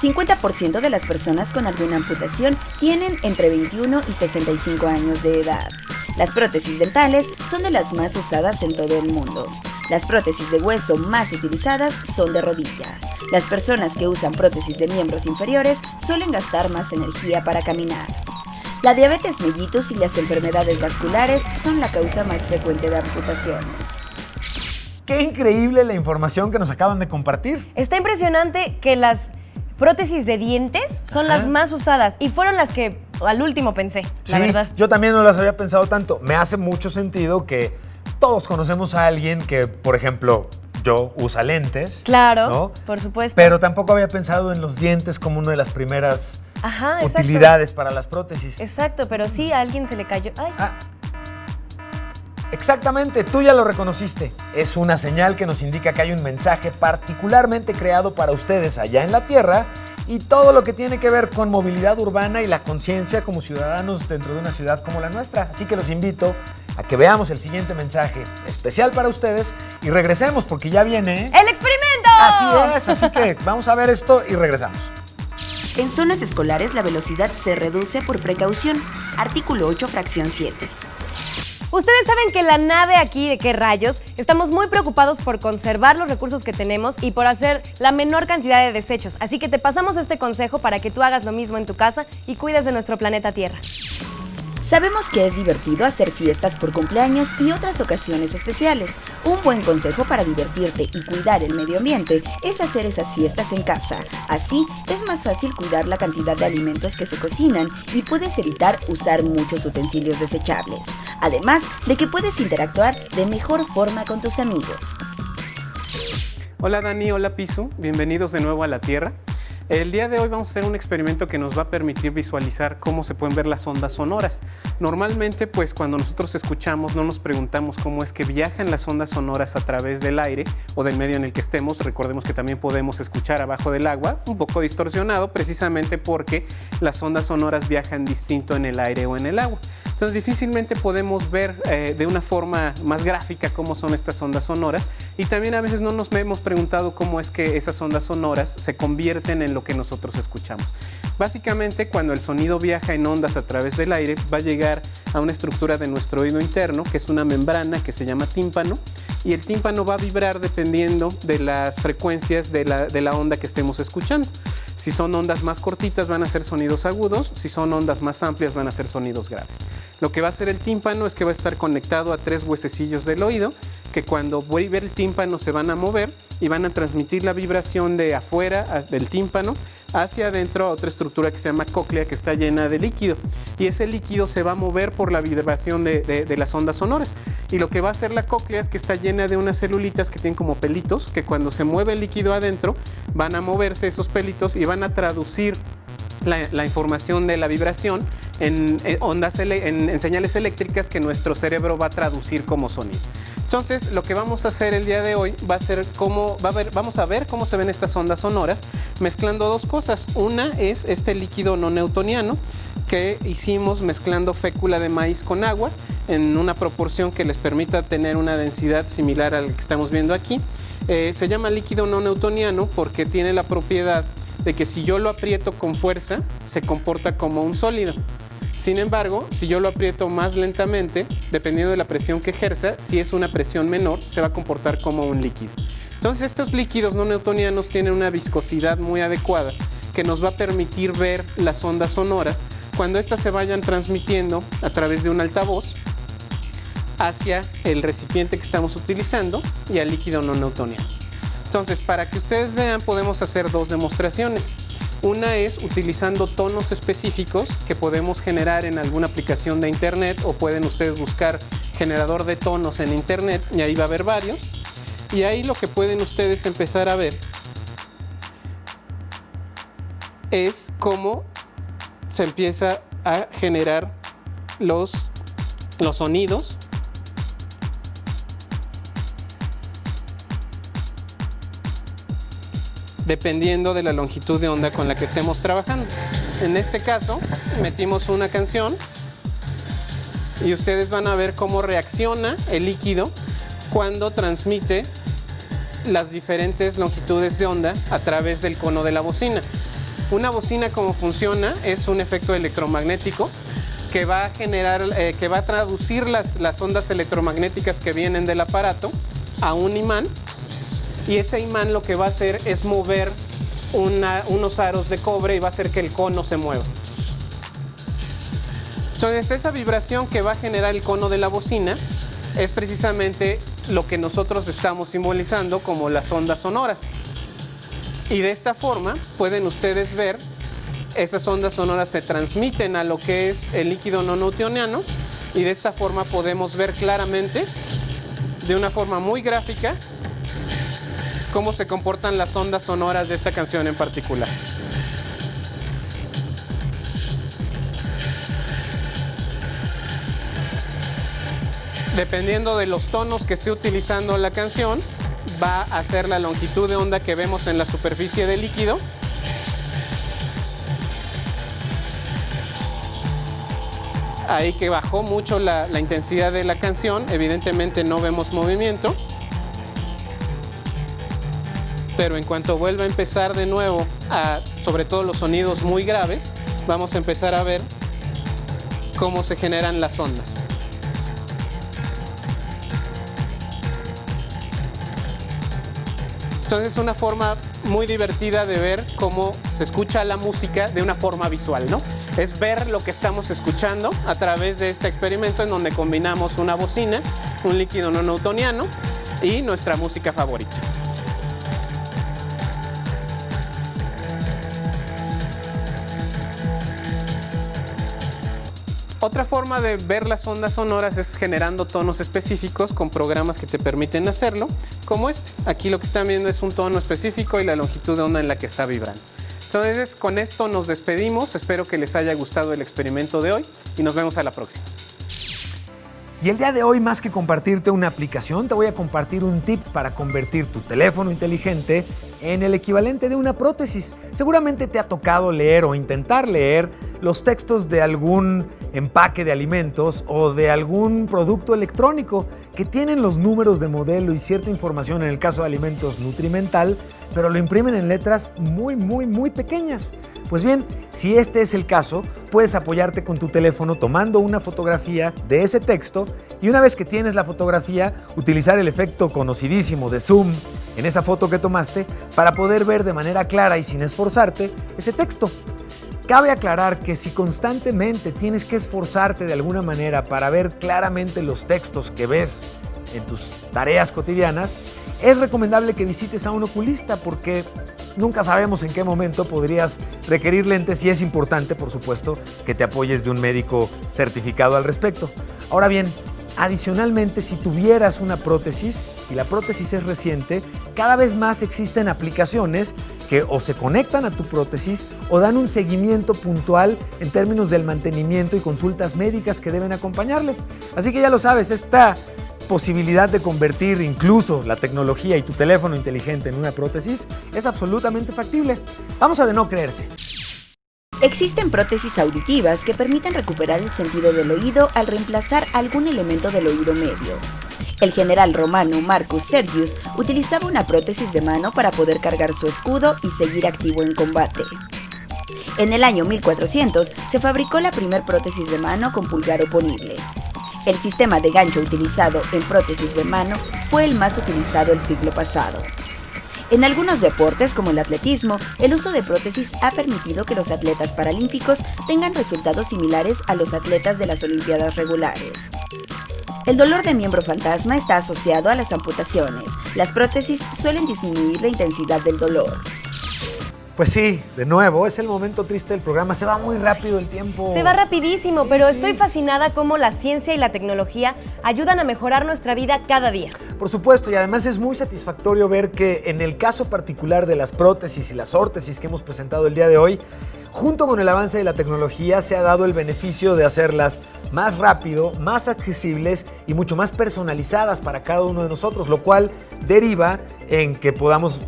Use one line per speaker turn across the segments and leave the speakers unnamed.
50% de las personas con alguna amputación tienen entre 21 y 65 años de edad. Las prótesis dentales son de las más usadas en todo el mundo. Las prótesis de hueso más utilizadas son de rodilla. Las personas que usan prótesis de miembros inferiores suelen gastar más energía para caminar. La diabetes mellitus y las enfermedades vasculares son la causa más frecuente de amputaciones.
¡Qué increíble la información que nos acaban de compartir!
Está impresionante que las prótesis de dientes son las más usadas y fueron las que al último pensé, la verdad.
Yo también no las había pensado tanto. Me hace mucho sentido que todos conocemos a alguien que, por ejemplo, yo usa lentes.
Claro,
¿no?
Por supuesto.
Pero tampoco había pensado en los dientes como una de las primeras
exacto.
utilidades para las prótesis.
Exacto, pero sí a alguien se le cayó. ¡Ay!
Exactamente, tú ya lo reconociste. Es una señal que nos indica que hay un mensaje particularmente creado para ustedes allá en la Tierra y todo lo que tiene que ver con movilidad urbana y la conciencia como ciudadanos dentro de una ciudad como la nuestra. Así que los invito a que veamos el siguiente mensaje especial para ustedes y regresemos porque ya viene
¡el experimento!
Así es, así que vamos a ver esto y regresamos.
En zonas escolares la velocidad se reduce por precaución. Artículo 8, fracción 7.
Ustedes saben que la nave aquí de Qué Rayos estamos muy preocupados por conservar los recursos que tenemos y por hacer la menor cantidad de desechos. Así que te pasamos este consejo para que tú hagas lo mismo en tu casa y cuides de nuestro planeta Tierra.
Sabemos que es divertido hacer fiestas por cumpleaños y otras ocasiones especiales. Un buen consejo para divertirte y cuidar el medio ambiente es hacer esas fiestas en casa. Así es más fácil cuidar la cantidad de alimentos que se cocinan y puedes evitar usar muchos utensilios desechables. Además de que puedes interactuar de mejor forma con tus amigos.
Hola Dani, hola Pisu, bienvenidos de nuevo a la Tierra. El día de hoy vamos a hacer un experimento que nos va a permitir visualizar cómo se pueden ver las ondas sonoras. Normalmente, pues cuando nosotros escuchamos no nos preguntamos cómo es que viajan las ondas sonoras a través del aire o del medio en el que estemos. Recordemos que también podemos escuchar abajo del agua, un poco distorsionado, precisamente porque las ondas sonoras viajan distinto en el aire o en el agua. Entonces difícilmente podemos ver de una forma más gráfica cómo son estas ondas sonoras y también a veces no nos hemos preguntado cómo es que esas ondas sonoras se convierten en lo que nosotros escuchamos. Básicamente cuando el sonido viaja en ondas a través del aire va a llegar a una estructura de nuestro oído interno que es una membrana que se llama tímpano y el tímpano va a vibrar dependiendo de las frecuencias de la onda que estemos escuchando. Si son ondas más cortitas van a ser sonidos agudos, si son ondas más amplias van a ser sonidos graves. Lo que va a hacer el tímpano es que va a estar conectado a 3 huesecillos del oído que cuando vibre el tímpano se van a mover y van a transmitir la vibración de afuera del tímpano hacia adentro a otra estructura que se llama cóclea que está llena de líquido y ese líquido se va a mover por la vibración de las ondas sonoras y lo que va a hacer la cóclea es que está llena de unas celulitas que tienen como pelitos que cuando se mueve el líquido adentro van a moverse esos pelitos y van a traducir la información de la vibración en señales eléctricas que nuestro cerebro va a traducir como sonido. Entonces, lo que vamos a hacer el día de hoy va a ser vamos a ver cómo se ven estas ondas sonoras mezclando dos cosas. Una es este líquido no newtoniano que hicimos mezclando fécula de maíz con agua en una proporción que les permita tener una densidad similar al que estamos viendo aquí. Se llama líquido no newtoniano porque tiene la propiedad de que si yo lo aprieto con fuerza, se comporta como un sólido. Sin embargo, si yo lo aprieto más lentamente, dependiendo de la presión que ejerza, si es una presión menor, se va a comportar como un líquido. Entonces, estos líquidos no newtonianos tienen una viscosidad muy adecuada que nos va a permitir ver las ondas sonoras cuando éstas se vayan transmitiendo a través de un altavoz hacia el recipiente que estamos utilizando y al líquido no newtoniano. Entonces, para que ustedes vean, podemos hacer dos demostraciones. Una es utilizando tonos específicos que podemos generar en alguna aplicación de internet o pueden ustedes buscar generador de tonos en internet y ahí va a haber varios. Y ahí lo que pueden ustedes empezar a ver es cómo se empieza a generar los sonidos. Dependiendo de la longitud de onda con la que estemos trabajando. En este caso, metimos una canción y ustedes van a ver cómo reacciona el líquido cuando transmite las diferentes longitudes de onda a través del cono de la bocina. Una bocina, como funciona, es un efecto electromagnético que va a generar, que va a traducir las ondas electromagnéticas que vienen del aparato a un imán, y ese imán lo que va a hacer es mover unos aros de cobre y va a hacer que el cono se mueva. Entonces, esa vibración que va a generar el cono de la bocina es precisamente lo que nosotros estamos simbolizando como las ondas sonoras. Y de esta forma pueden ustedes ver, esas ondas sonoras se transmiten a lo que es el líquido no newtoniano, y de esta forma podemos ver claramente, de una forma muy gráfica, cómo se comportan las ondas sonoras de esta canción en particular. Dependiendo de los tonos que esté utilizando la canción, va a ser la longitud de onda que vemos en la superficie del líquido. Ahí que bajó mucho la intensidad de la canción, evidentemente no vemos movimiento. Pero en cuanto vuelva a empezar de nuevo, sobre todo los sonidos muy graves, vamos a empezar a ver cómo se generan las ondas. Entonces es una forma muy divertida de ver cómo se escucha la música de una forma visual, ¿no? Es ver lo que estamos escuchando a través de este experimento en donde combinamos una bocina, un líquido no newtoniano y nuestra música favorita. Otra forma de ver las ondas sonoras es generando tonos específicos con programas que te permiten hacerlo, como este. Aquí lo que están viendo es un tono específico y la longitud de onda en la que está vibrando. Entonces, con esto nos despedimos. Espero que les haya gustado el experimento de hoy y nos vemos a la próxima.
Y el día de hoy, más que compartirte una aplicación, te voy a compartir un tip para convertir tu teléfono inteligente en el equivalente de una prótesis. Seguramente te ha tocado leer o intentar leer los textos de algún empaque de alimentos o de algún producto electrónico que tienen los números de modelo y cierta información, en el caso de alimentos nutrimental, pero lo imprimen en letras muy pequeñas. Pues bien, si este es el caso, puedes apoyarte con tu teléfono tomando una fotografía de ese texto y una vez que tienes la fotografía, utilizar el efecto conocidísimo de zoom en esa foto que tomaste para poder ver de manera clara y sin esforzarte ese texto. Cabe aclarar que si constantemente tienes que esforzarte de alguna manera para ver claramente los textos que ves en tus tareas cotidianas, es recomendable que visites a un oculista porque nunca sabemos en qué momento podrías requerir lentes y es importante, por supuesto, que te apoyes de un médico certificado al respecto. Ahora bien, adicionalmente, si tuvieras una prótesis y la prótesis es reciente, cada vez más existen aplicaciones que o se conectan a tu prótesis o dan un seguimiento puntual en términos del mantenimiento y consultas médicas que deben acompañarle. Así que ya lo sabes, esta posibilidad de convertir incluso la tecnología y tu teléfono inteligente en una prótesis es absolutamente factible. Vamos a de no creerse.
Existen prótesis auditivas que permiten recuperar el sentido del oído al reemplazar algún elemento del oído medio. El general romano Marcus Sergius utilizaba una prótesis de mano para poder cargar su escudo y seguir activo en combate. En el año 1400 se fabricó la primer prótesis de mano con pulgar oponible. El sistema de gancho utilizado en prótesis de mano fue el más utilizado el siglo pasado. En algunos deportes, como el atletismo, el uso de prótesis ha permitido que los atletas paralímpicos tengan resultados similares a los atletas de las Olimpiadas regulares. El dolor de miembro fantasma está asociado a las amputaciones. Las prótesis suelen disminuir la intensidad del dolor.
Pues sí, de nuevo, es el momento triste del programa. Se va muy rápido el tiempo.
Se va rapidísimo, pero estoy fascinada cómo la ciencia y la tecnología ayudan a mejorar nuestra vida cada día.
Por supuesto, y además es muy satisfactorio ver que en el caso particular de las prótesis y las órtesis que hemos presentado el día de hoy, junto con el avance de la tecnología se ha dado el beneficio de hacerlas más rápido, más accesibles y mucho más personalizadas para cada uno de nosotros, lo cual deriva en que podamos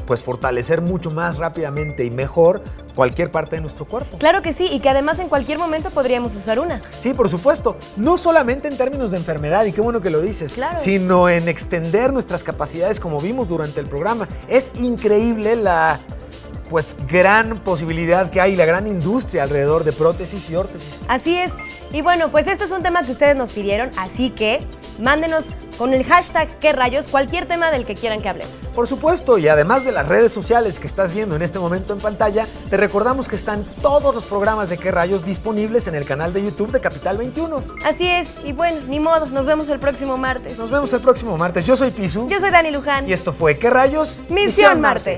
pues fortalecer mucho más rápidamente y mejor cualquier parte de nuestro cuerpo.
Claro que sí, y que además en cualquier momento podríamos usar una.
Sí, por supuesto, no solamente en términos de enfermedad, y qué bueno que lo dices,
Claro.
sino en extender nuestras capacidades como vimos durante el programa. Es increíble la gran posibilidad que hay, la gran industria alrededor de prótesis y órtesis.
Así es. Y bueno, pues este es un tema que ustedes nos pidieron, así que mándenos con el hashtag qué rayos cualquier tema del que quieran que hablemos.
Por supuesto, y además de las redes sociales que estás viendo en este momento en pantalla, te recordamos que están todos los programas de Qué Rayos disponibles en el canal de YouTube de Capital 21.
Así es, y bueno, ni modo, nos vemos el próximo martes.
Nos vemos el próximo martes. Yo soy Pisu.
Yo soy Dani Luján.
Y esto fue ¿Qué Rayos?
Misión Marte.